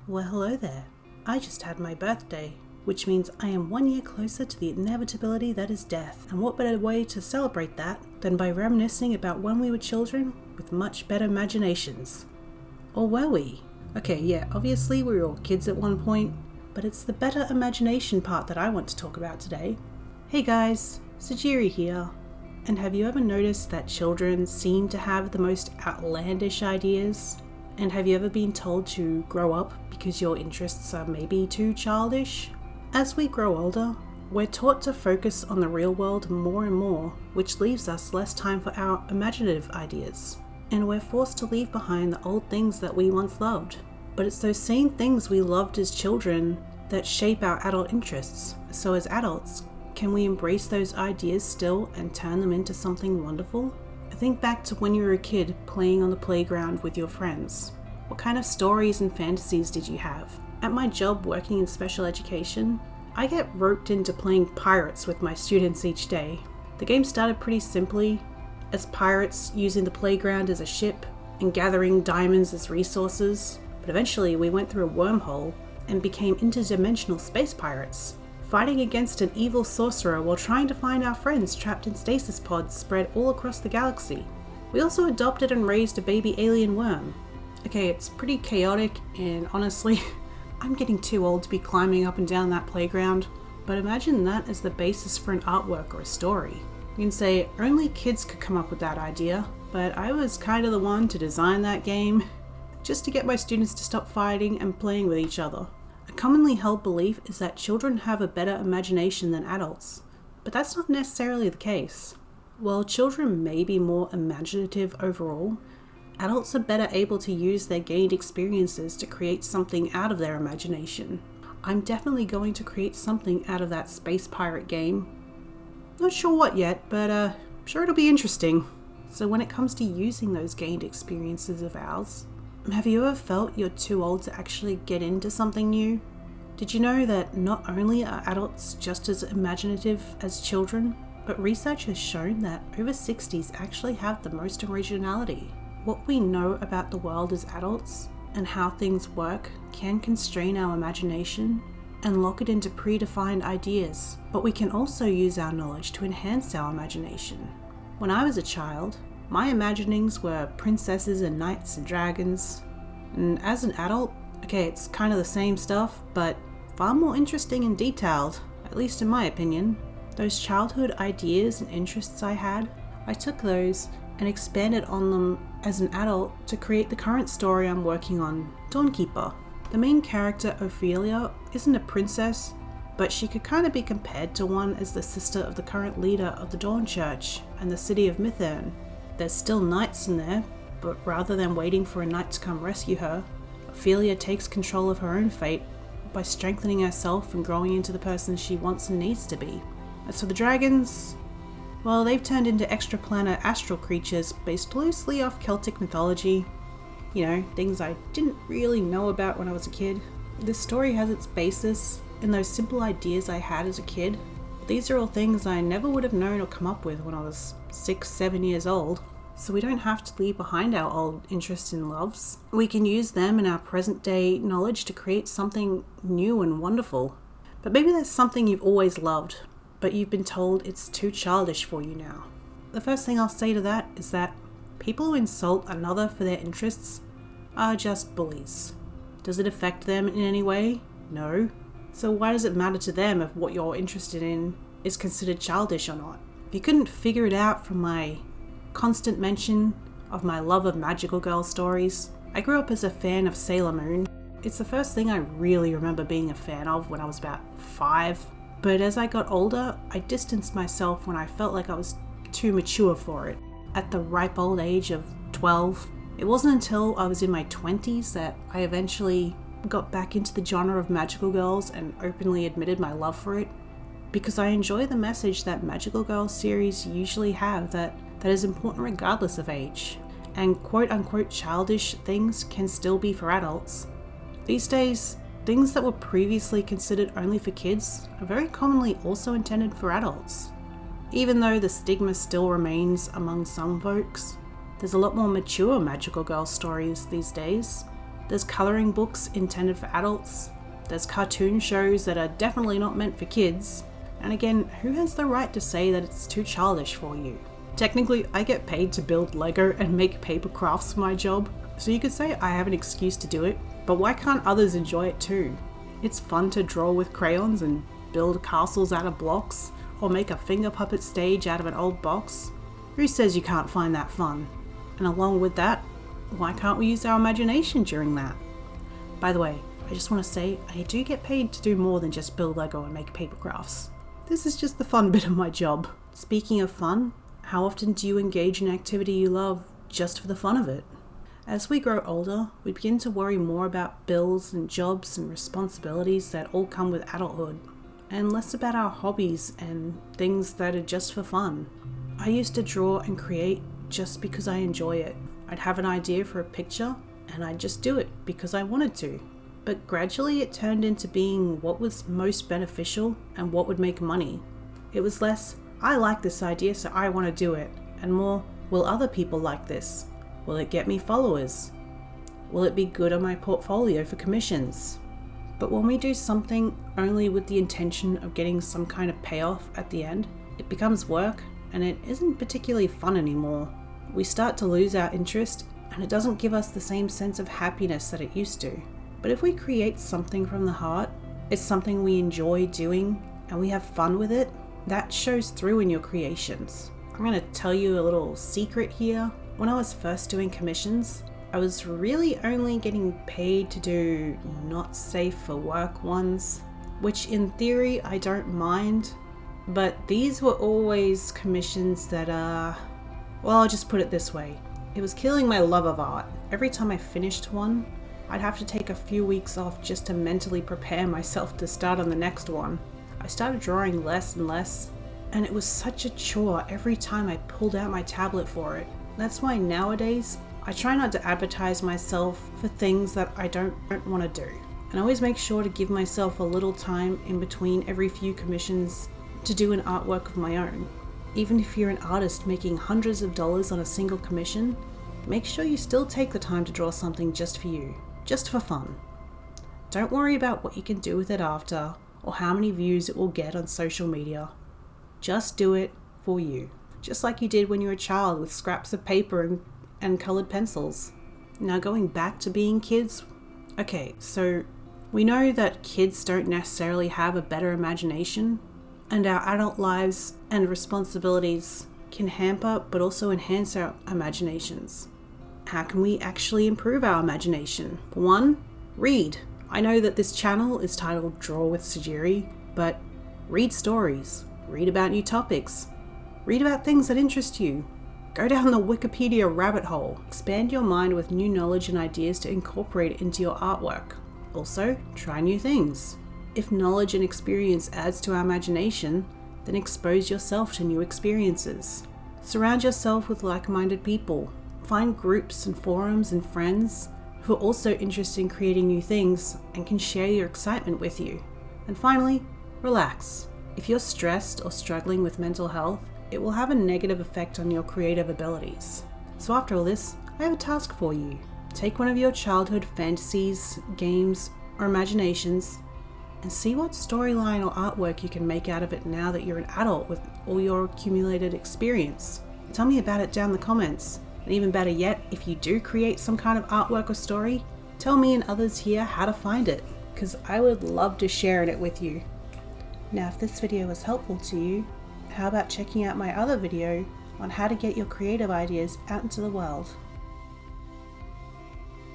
Well, hello there. I just had my birthday, which means I am 1 year closer to the inevitability that is death. And what better way to celebrate that than by reminiscing about when we were children with much better imaginations? Or were we? Okay, yeah, obviously we were all kids at one point, but it's the better imagination part that I want to talk about today. Hey guys, Sajiri here. And have you ever noticed that children seem to have the most outlandish ideas? And have you ever been told to grow up because your interests are maybe too childish? As we grow older, we're taught to focus on the real world more and more, which leaves us less time for our imaginative ideas. And we're forced to leave behind the old things that we once loved. But it's those same things we loved as children that shape our adult interests. So as adults, can we embrace those ideas still and turn them into something wonderful? Think back to when you were a kid playing on the playground with your friends. What kind of stories and fantasies did you have? At my job working in special education, I get roped into playing pirates with my students each day. The game started pretty simply, as pirates using the playground as a ship and gathering diamonds as resources, but eventually we went through a wormhole and became interdimensional space pirates, fighting against an evil sorcerer while trying to find our friends trapped in stasis pods spread all across the galaxy. We also adopted and raised a baby alien worm. Okay, it's pretty chaotic, and honestly, I'm getting too old to be climbing up and down that playground, but imagine that as the basis for an artwork or a story. You can say only kids could come up with that idea, but I was kind of the one to design that game, just to get my students to stop fighting and playing with each other. A commonly held belief is that children have a better imagination than adults, but that's not necessarily the case. While children may be more imaginative overall, adults are better able to use their gained experiences to create something out of their imagination. I'm definitely going to create something out of that space pirate game. Not sure what yet, but I'm sure it'll be interesting. So when it comes to using those gained experiences of ours, have you ever felt you're too old to actually get into something new? Did you know that not only are adults just as imaginative as children, but research has shown that over 60s actually have the most originality? What we know about the world as adults and how things work can constrain our imagination and lock it into predefined ideas, but we can also use our knowledge to enhance our imagination. When I was a child, my imaginings were princesses and knights and dragons, and as an adult, okay, it's kind of the same stuff, but far more interesting and detailed, at least in my opinion. Those childhood ideas and interests I had, I took those and expanded on them as an adult to create the current story I'm working on, Dawnkeeper. The main character, Ophelia, isn't a princess, but she could kind of be compared to one as the sister of the current leader of the Dawn Church and the city of Mithern. There's still knights in there, but rather than waiting for a knight to come rescue her, Ophelia takes control of her own fate by strengthening herself and growing into the person she wants and needs to be. As for the dragons, well, they've turned into extraplanar astral creatures based loosely off Celtic mythology. You know, things I didn't really know about when I was a kid. This story has its basis in those simple ideas I had as a kid. These are all things I never would have known or come up with when I was 6-7 years old. So we don't have to leave behind our old interests and loves. We can use them and our present day knowledge to create something new and wonderful. But maybe there's something you've always loved, but you've been told it's too childish for you now. The first thing I'll say to that is that people who insult another for their interests are just bullies. Does it affect them in any way? No. So why does it matter to them if what you're interested in is considered childish or not? If you couldn't figure it out from my constant mention of my love of magical girl stories, I grew up as a fan of Sailor Moon. It's the first thing I really remember being a fan of when I was about 5. But as I got older, I distanced myself when I felt like I was too mature for it. At the ripe old age of 12, it wasn't until I was in my 20s that I eventually got back into the genre of magical girls and openly admitted my love for it, because I enjoy the message that magical girl series usually have that is important regardless of age, and quote-unquote childish things can still be for adults. These days, things that were previously considered only for kids are very commonly also intended for adults. Even though the stigma still remains among some folks, there's a lot more mature magical girl stories these days. There's colouring books intended for adults. There's cartoon shows that are definitely not meant for kids. And again, who has the right to say that it's too childish for you? Technically, I get paid to build Lego and make paper crafts for my job, so you could say I have an excuse to do it, but why can't others enjoy it too? It's fun to draw with crayons and build castles out of blocks, or make a finger puppet stage out of an old box. Who says you can't find that fun? And along with that, why can't we use our imagination during that? By the way, I just want to say I do get paid to do more than just build Lego and make paper crafts. This is just the fun bit of my job. Speaking of fun, how often do you engage in activity you love just for the fun of it? As we grow older, we begin to worry more about bills and jobs and responsibilities that all come with adulthood, and less about our hobbies and things that are just for fun. I used to draw and create just because I enjoy it. I'd have an idea for a picture and I'd just do it because I wanted to. But gradually it turned into being what was most beneficial and what would make money. It was less, I like this idea so I want to do it, and more, will other people like this? Will it get me followers? Will it be good on my portfolio for commissions? But when we do something only with the intention of getting some kind of payoff at the end, it becomes work and it isn't particularly fun anymore. We start to lose our interest and it doesn't give us the same sense of happiness that it used to. But if we create something from the heart, it's something we enjoy doing and we have fun with it, that shows through in your creations. I'm going to tell you a little secret here. When I was first doing commissions, I was really only getting paid to do not safe for work ones, which in theory I don't mind, but these were always commissions that well, I'll just put it this way. It was killing my love of art. Every time I finished one, I'd have to take a few weeks off just to mentally prepare myself to start on the next one. I started drawing less and less, and it was such a chore every time I pulled out my tablet for it. That's why nowadays, I try not to advertise myself for things that I don't want to do. And I always make sure to give myself a little time in between every few commissions to do an artwork of my own. Even if you're an artist making hundreds of dollars on a single commission, make sure you still take the time to draw something just for you, just for fun. Don't worry about what you can do with it after, or how many views it will get on social media. Just do it for you, just like you did when you were a child with scraps of paper and colored pencils. Now going back to being kids, okay, so we know that kids don't necessarily have a better imagination, and our adult lives and responsibilities can hamper but also enhance our imaginations. How can we actually improve our imagination? For one, read. I know that this channel is titled Draw with Sajiri, but read stories, read about new topics, read about things that interest you. Go down the Wikipedia rabbit hole. Expand your mind with new knowledge and ideas to incorporate it into your artwork. Also, try new things. If knowledge and experience adds to our imagination, then expose yourself to new experiences. Surround yourself with like-minded people. Find groups and forums and friends who are also interested in creating new things and can share your excitement with you. And finally, relax. If you're stressed or struggling with mental health, it will have a negative effect on your creative abilities. So after all this, I have a task for you. Take one of your childhood fantasies, games, or imaginations, and see what storyline or artwork you can make out of it now that you're an adult with all your accumulated experience. Tell me about it down in the comments. And even better yet, if you do create some kind of artwork or story, tell me and others here how to find it, because I would love to share it with you. Now, if this video was helpful to you, how about checking out my other video on how to get your creative ideas out into the world?